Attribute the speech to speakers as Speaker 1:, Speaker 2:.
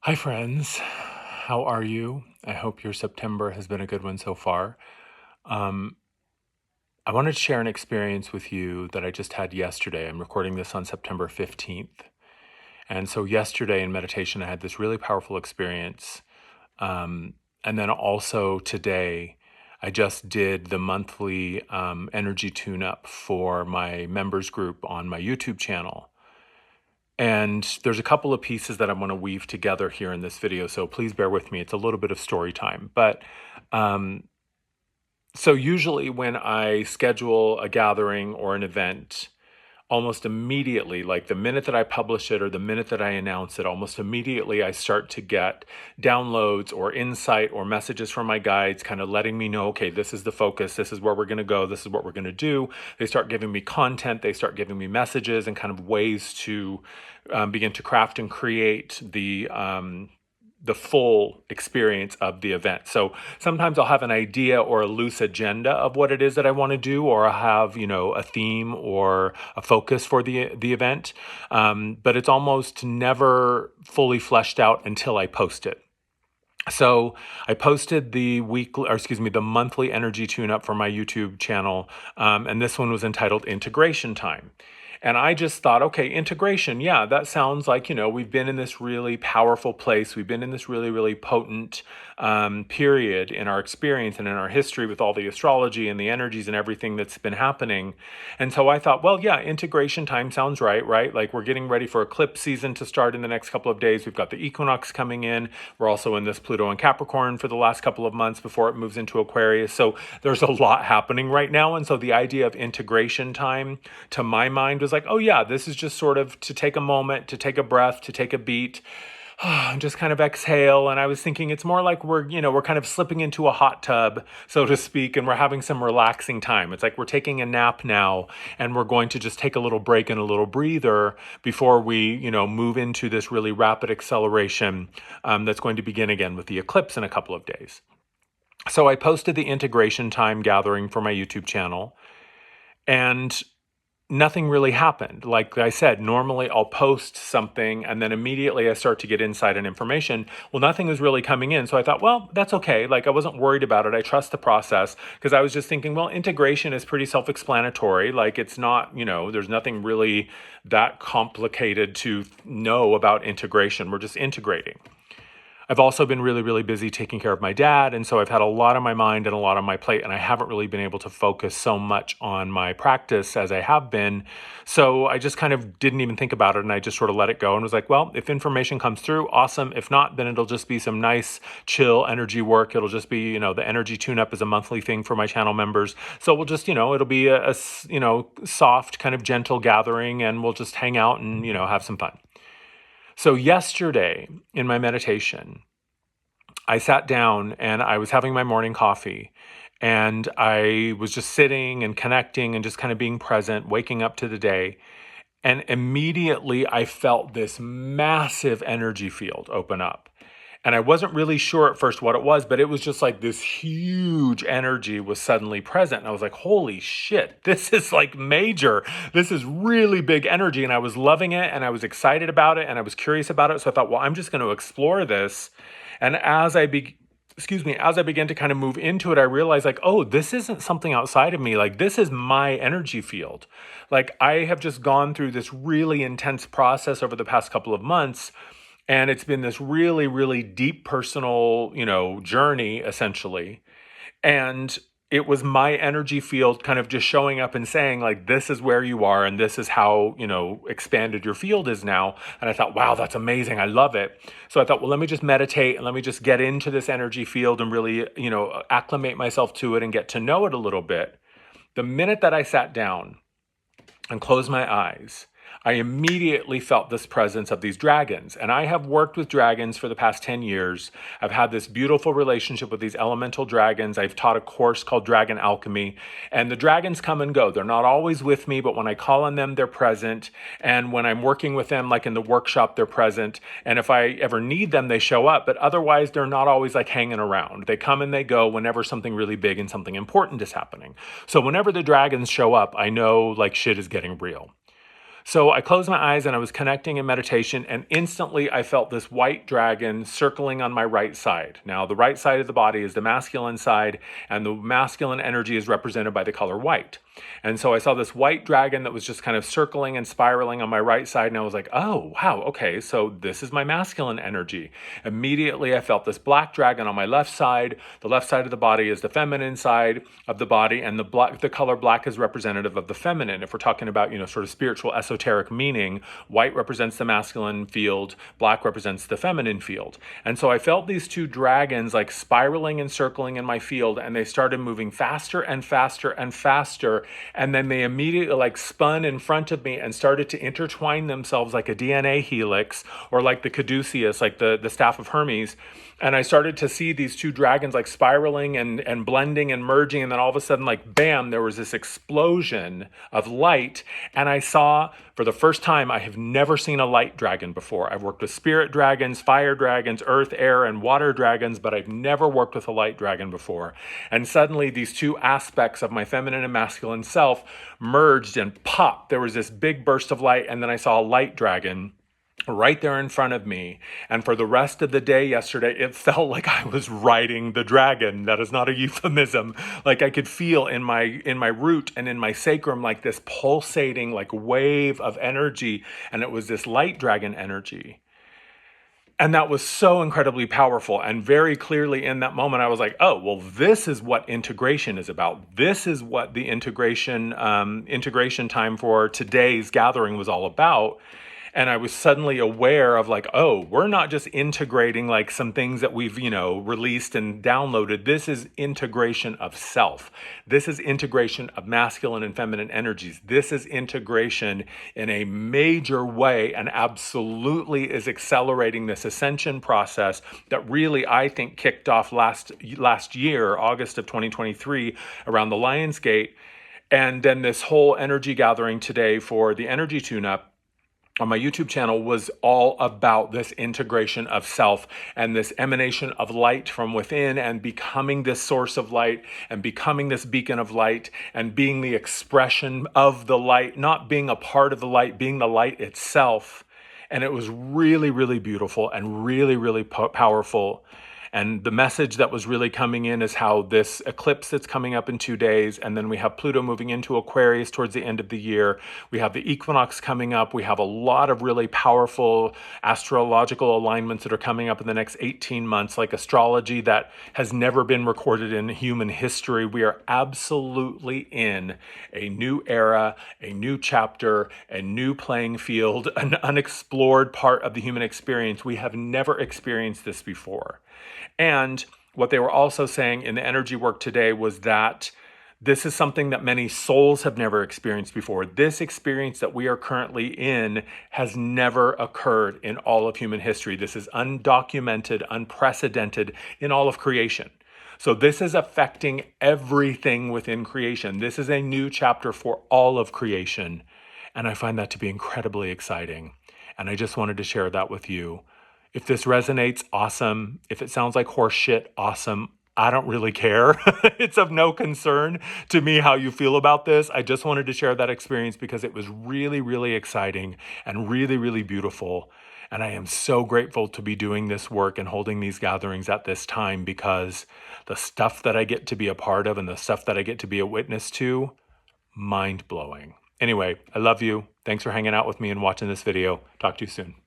Speaker 1: Hi, friends. How are you? I hope your September has been a good one so far. Um, I wanted to share an experience with you that I just had yesterday. I'm recording this on September 15th. And so, yesterday in meditation, I had this really powerful experience. Um, and then also today, I just did the monthly energy tune up for my members group on my YouTube channel. And there's a couple of pieces that I want to weave together here in this video, so please bear with me. It's a little bit of story time. But um, so usually when I schedule a gathering or an event, almost immediately, like the minute that I publish it or the minute that I announce it, almost immediately I start to get downloads or insight or messages from my guides, kind of letting me know, okay, this is the focus, this is where we're going to go, this is what we're going to do. They start giving me content, they start giving me messages and kind of ways to begin to craft and create the full experience of the event. So sometimes I'll have an idea or a loose agenda of what it is that I want to do, or I have, a theme or a focus for the event. But it's almost never fully fleshed out until I post it. So I posted the monthly energy tune up for my YouTube channel, and this one was entitled Integration Time. And I just thought, okay, integration, yeah, that sounds like, we've been in this really powerful place. We've been in this really, really potent period in our experience and in our history with all the astrology and the energies and everything that's been happening. And so I thought, well, yeah, integration time sounds right, right? Like we're getting ready for eclipse season to start in the next couple of days. We've got the equinox coming in. We're also in this Pluto and Capricorn for the last couple of months before it moves into Aquarius. So there's a lot happening right now. And so the idea of integration time to my mind was like, oh yeah, this is just sort of to take a moment, to take a breath, to take a beat, and just kind of exhale. And I was thinking it's more like we're kind of slipping into a hot tub, so to speak, and we're having some relaxing time. It's like we're taking a nap now and we're going to just take a little break and a little breather before we, move into this really rapid acceleration that's going to begin again with the eclipse in a couple of days. So I posted the integration time gathering for my YouTube channel, and nothing really happened. Like I said, normally I'll post something and then immediately I start to get insight and information. Well, nothing was really coming in. So I thought, well, that's okay. Like I wasn't worried about it. I trust the process because I was just thinking, well, integration is pretty self-explanatory. Like it's not, there's nothing really that complicated to know about integration. We're just integrating. I've also been really, really busy taking care of my dad. And so I've had a lot on my mind and a lot on my plate, and I haven't really been able to focus so much on my practice as I have been. So I just kind of didn't even think about it, and I just sort of let it go and was like, well, if information comes through, awesome. If not, then it'll just be some nice, chill energy work. It'll just be, the energy tune-up is a monthly thing for my channel members. So we'll just, it'll be a soft, kind of gentle gathering, and we'll just hang out and, have some fun. So yesterday in my meditation, I sat down and I was having my morning coffee, and I was just sitting and connecting and just kind of being present, waking up to the day. And immediately I felt this massive energy field open up. And I wasn't really sure at first what it was, but it was just like this huge energy was suddenly present. And I was like, holy shit, this is like major. This is really big energy. And I was loving it and I was excited about it and I was curious about it. So I thought, well, I'm just going to explore this. And as I began to kind of move into it, I realized like, oh, this isn't something outside of me. Like this is my energy field. Like I have just gone through this really intense process over the past couple of months. And it's been this really, really deep personal, journey essentially. And it was my energy field kind of just showing up and saying like, this is where you are. And this is how, expanded your field is now. And I thought, wow, that's amazing. I love it. So I thought, well, let me just meditate and let me just get into this energy field and really, acclimate myself to it and get to know it a little bit. The minute that I sat down and closed my eyes, I immediately felt this presence of these dragons. And I have worked with dragons for the past 10 years. I've had this beautiful relationship with these elemental dragons. I've taught a course called Dragon Alchemy. And the dragons come and go. They're not always with me, but when I call on them, they're present. And when I'm working with them, like in the workshop, they're present. And if I ever need them, they show up. But otherwise, they're not always like hanging around. They come and they go whenever something really big and something important is happening. So whenever the dragons show up, I know like shit is getting real. So I closed my eyes and I was connecting in meditation, and instantly I felt this white dragon circling on my right side. Now, the right side of the body is the masculine side, and the masculine energy is represented by the color white. And so I saw this white dragon that was just kind of circling and spiraling on my right side, and I was like, oh, wow, okay, so this is my masculine energy. Immediately, I felt this black dragon on my left side. The left side of the body is the feminine side of the body, and the color black is representative of the feminine. If we're talking about, sort of spiritual esoteric meaning, white represents the masculine field, black represents the feminine field. And so I felt these two dragons like spiraling and circling in my field, and they started moving faster and faster and faster. And then they immediately like spun in front of me and started to intertwine themselves like a DNA helix, or like the caduceus, like the staff of Hermes. And I started to see these two dragons like spiraling and blending and merging. And then all of a sudden, like, bam, there was this explosion of light. And I saw, for the first time, I have never seen a light dragon before. I've worked with spirit dragons, fire dragons, earth, air, and water dragons, but I've never worked with a light dragon before. And suddenly these two aspects of my feminine and masculine self merged and popped. There was this big burst of light, and then I saw a light dragon right there in front of me. And for the rest of the day yesterday, it felt like I was riding the dragon. That is not a euphemism. Like I could feel in my root and in my sacrum like this pulsating like wave of energy, and it was this light dragon energy. And that was so incredibly powerful. And very clearly in that moment, I was like, oh, well, this is what integration is about. This is what the integration time for today's gathering was all about. And I was suddenly aware of like, oh, we're not just integrating like some things that we've, released and downloaded. This is integration of self. This is integration of masculine and feminine energies. This is integration in a major way, and absolutely is accelerating this ascension process that really, I think, kicked off last year, August of 2023, around the Lion's Gate. And then this whole energy gathering today for the energy tune-up on my YouTube channel was all about this integration of self and this emanation of light from within, and becoming this source of light and becoming this beacon of light and being the expression of the light, not being a part of the light, being the light itself. And it was really, really beautiful and really, really powerful. And the message that was really coming in is how this eclipse that's coming up in 2 days, and then we have Pluto moving into Aquarius towards the end of the year. We have the equinox coming up. We have a lot of really powerful astrological alignments that are coming up in the next 18 months, like astrology that has never been recorded in human history. We are absolutely in a new era, a new chapter, a new playing field, an unexplored part of the human experience. We have never experienced this before. And what they were also saying in the energy work today was that this is something that many souls have never experienced before. This experience that we are currently in has never occurred in all of human history. This is undocumented, unprecedented in all of creation. So this is affecting everything within creation. This is a new chapter for all of creation. And I find that to be incredibly exciting. And I just wanted to share that with you. If this resonates, awesome. If it sounds like horse shit, awesome. I don't really care. It's of no concern to me how you feel about this. I just wanted to share that experience because it was really, really exciting and really, really beautiful. And I am so grateful to be doing this work and holding these gatherings at this time, because the stuff that I get to be a part of and the stuff that I get to be a witness to, mind blowing. Anyway, I love you. Thanks for hanging out with me and watching this video. Talk to you soon.